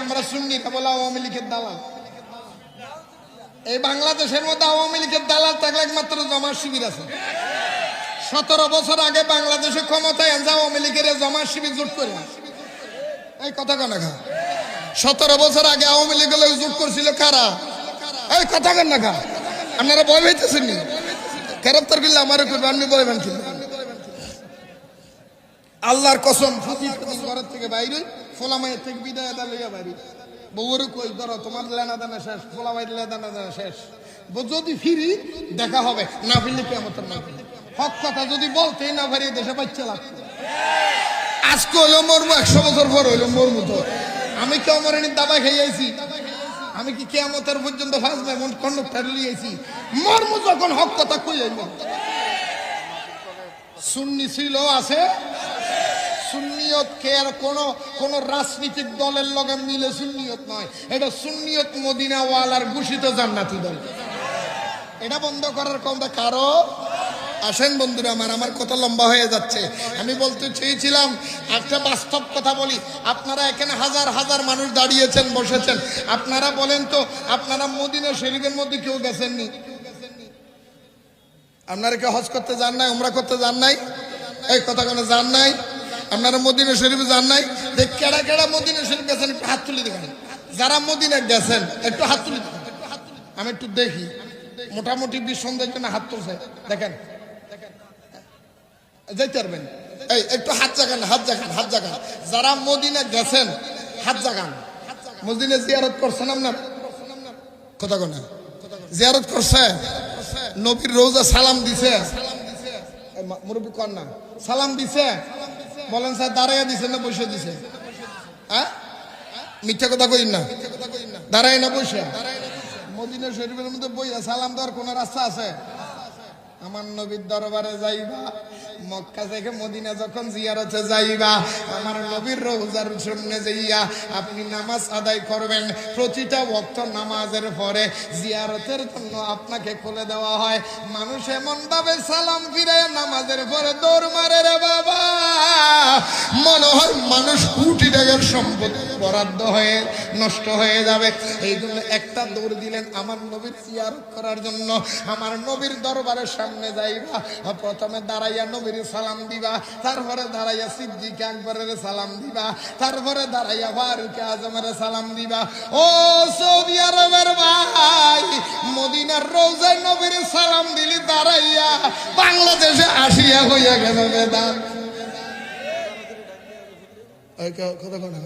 আমরা সুন্নিরা বলে আওয়ামী লীগের দালাল। এই বাংলাদেশের মধ্যে আওয়ামী লীগের দালাল থাকলে একমাত্র জামাত শিবির আছে। 17 বছর আগে বাংলাদেশে ক্ষমতায় আনছে আওয়ামী লীগের জামাত শিবির জোট করে। এই কথা কেন খা? 17 বছর আগে আওয়ামী লীগের জোট করছিল কারা? এই কথা কেন খা? আপনারা ভয় পাইতেছেন নি? গ্রেফতার করলে আমার করবে, আপনি ভয় পান কি? আল্লাহর কসম, ঘরের থেকে বাইরে ফোলামাইয়ের থেকে বিদায় আদা লইয়া বাইরে বউরে কই ধরো তোমার লেনা দানা শেষ, ফোলামাই লেনা দানা শেষ। যদি ফিরি দেখা হবে, না ফিরলে কেমতের না ফিরলে হক কথা যদি বলতেই না পারি দেশে বাচ্চা লাগতো। আজকে হইলো মরবো, 100 বছর পর হইলো মরবো। তো আমি কেউ মরেনি দাবা খাইয়াছি? আমি কি কেয়ামতের পর্যন্ত ফাঁসবে এমন কন্ডক্টার লিয়েছি? মরমু যখন হক কথা কই আইব। সুন্নি ছিল আছে, সুন্নিয়ত কে আর কোন রাজনৈতিক দলের লগে মিলে সুন্নিয়ত নয়। এটা সুন্নিয়ত মদিনাওয়ালার ঘোষিত জান্নাতি দল। এটা বন্ধ করার কথা কারো? আসেন বন্ধুরা আমার কথা লম্বা হয়ে যাচ্ছে। আমি বলতে চেয়েছিলাম একটা বাস্তব কথা বলি। আপনারা এখানে হাজার হাজার মানুষ দাঁড়িয়েছেন, বসেছেন। আপনারা বলেন তো, আপনারা মদিনা শরীফের মধ্যে কেউ গেছেননি? আপনারা কেউ হজ করতে যান নাই, উমরা করতে যান নাই? এই কথা কোনো যান নাই? আপনারা মদিনা শরীফে যান নাই? দেখ কেডা কেডা মদিনা শরীফ গেছেন একটু হাত তুলে দেখেন। যারা মদিনা গেছেন একটু হাত তুলে দেখেন। আমি একটু দেখি, মোটামুটি 20 সন্ধ্যার জন্য হাত তুলছে, দেখেন যাইতে পারবেন। এই একটু হাত জাগান, হাত জাগান, হাত জাগান। যারা মদিনা গেছেন হাত জাগান। মদিনা জিয়ারত করছেন আপনার? কথা কোনা জিয়ারত করছে? নবীর রোজা সালাম দিছে? মুরব্বী কর না, সালাম দিছে? বলেন স্যার দাঁড়াইয়া দিছে না বসে দিছে? হ্যাঁ, মিথ্যা কথা কইন না। দাঁড়াই না বসে? মদিনা শরীফের মধ্যে বইয়া সালাম দেওয়ার কোন রাস্তা আছে? আমার নবীর দরবারে যাইবা, মক্কা থেকে মদিনা যখন জিয়ারতে যাইবা, আমার নবীর রওজার সামনে যাইয়া আপনি নামাজ আদায় করবেন। প্রতিটা ওয়াক্ত নামাজের পরে জিয়ারতের জন্য আপনাকে খুলে দেওয়া হয়। মানুষ এমন ভাবে সালাম ফিরে নামাজের পরে দৌড় মারে রে বাবা, মনে হয় মানুষ কোটি টাকার সম্পদ বরাদ্দ হয়ে নষ্ট হয়ে যাবে। এই জন্য একটা দৌড় দিলেন আমার নবীর জিয়ারত করার জন্য। আমার নবীর দরবারের সামনে যাইবা, প্রথমে দাঁড়াইয়া নবীর সালাম দিবা, তারপরে দাঁড়াইয়া সিদ্দিক আকবরের সালাম দিবা, তারপরে দাঁড়াইয়া ফারুক আজমের সালাম দিবা। ও সৌদি আরবের ভাই, মদিনার রওজায় নবীর সালাম দিলি দাঁড়াইয়া, বাংলাদেশে আসিয়া হইয়া গেল বেদাত। কথা বলে